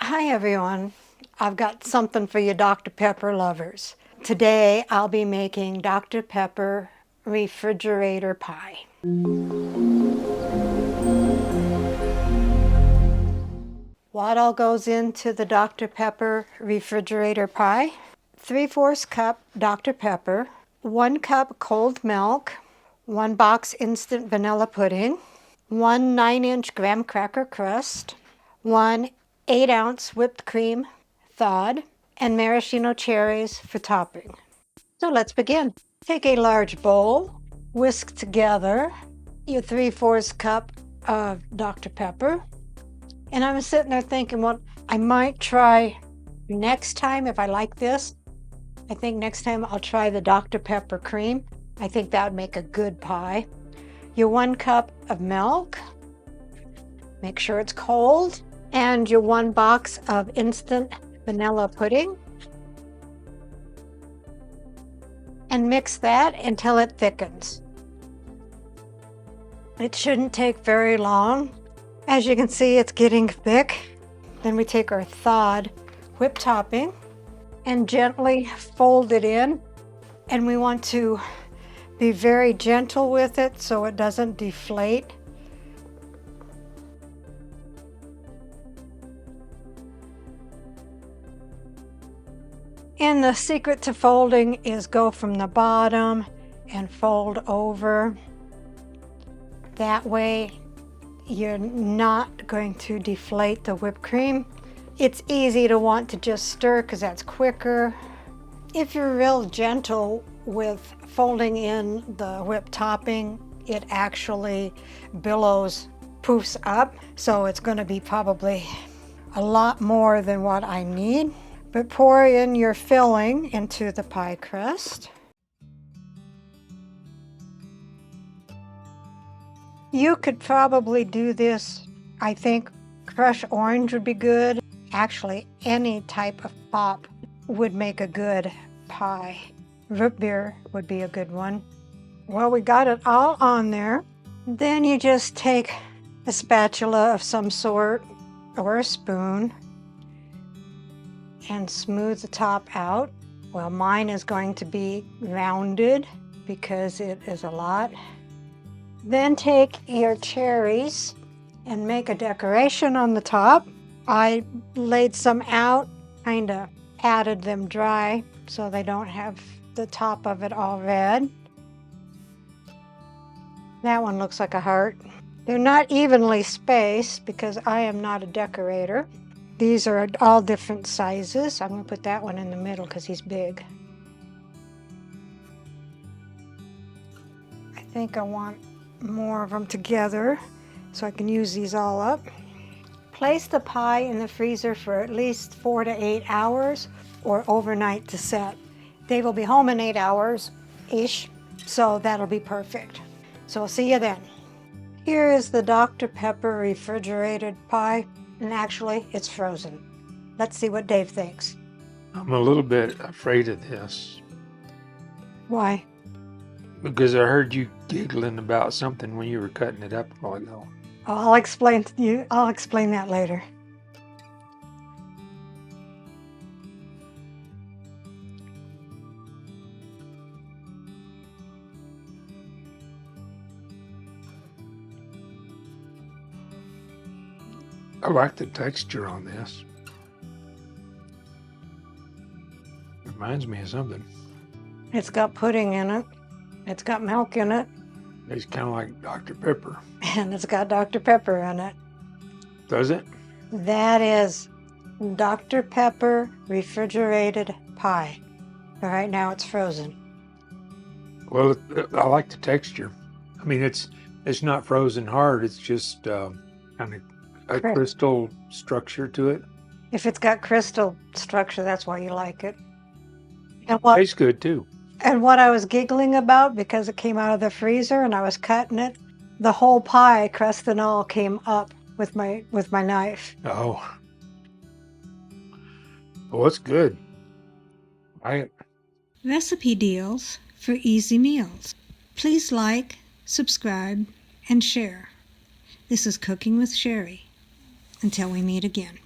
Hi everyone, I've got something for you Dr. Pepper lovers. Today I'll be making Dr. Pepper refrigerator pie. What all goes into the Dr. Pepper refrigerator pie? 3/4 cup Dr. Pepper, 1 cup cold milk, 1 box instant vanilla pudding, 1 9-inch graham cracker crust, 1 8-ounce whipped cream, thawed, and maraschino cherries for topping. So let's begin. Take a large bowl, whisk together your 3/4 cup of Dr. Pepper. And I was sitting there thinking, well, I might try next time if I like this. I think next time I'll try the Dr. Pepper cream. I think that would make a good pie. Your 1 cup of milk, make sure it's cold, and your 1 box of instant vanilla pudding. And mix that until it thickens. It shouldn't take very long. As you can see, it's getting thick. Then we take our thawed whipped topping and gently fold it in. And we want to be very gentle with it so it doesn't deflate. And the secret to folding is go from the bottom and fold over. That way you're not going to deflate the whipped cream. It's easy to want to just stir because that's quicker. If you're real gentle with folding in the whipped topping, it actually billows, poofs up. So it's going to be probably a lot more than what I need. But pour in your filling into the pie crust. You could probably do this, I think crushed orange would be good. Actually, any type of pop would make a good pie. Root beer would be a good one. Well, we got it all on there. Then you just take a spatula of some sort or a spoon and smooth the top out. Well, mine is going to be rounded because it is a lot. Then take your cherries and make a decoration on the top. I laid some out, kind of patted them dry so they don't have the top of it all red. That one looks like a heart. They're not evenly spaced because I am not a decorator. These are all different sizes. I'm going to put that one in the middle because he's big. I think I want more of them together so I can use these all up. Place the pie in the freezer for at least 4 to 8 hours or overnight to set. They will be home in 8 hours-ish, so that'll be perfect. So I'll see you then. Here is the Dr. Pepper refrigerated pie. And actually, it's frozen. Let's see what Dave thinks. I'm a little bit afraid of this. Why? Because I heard you giggling about something when you were cutting it up a while ago. I'll explain to you. I'll explain that later. I like the texture on this. Reminds me of something. It's got pudding in it. It's got milk in it. It's kind of like Dr. Pepper. And it's got Dr. Pepper in it. Does it? That is Dr. Pepper refrigerated pie. But right now it's frozen. Well, I like the texture. I mean, it's not frozen hard. It's just kind of a crystal structure to it. If it's got crystal structure, that's why you like it. And what tastes good too. And what I was giggling about, because it came out of the freezer and I was cutting it, the whole pie, crust and all, came up with my knife. Oh. Well, it's good. Recipe deals for easy meals. Please like, subscribe, and share. This is Cooking with Sherry. Until we meet again.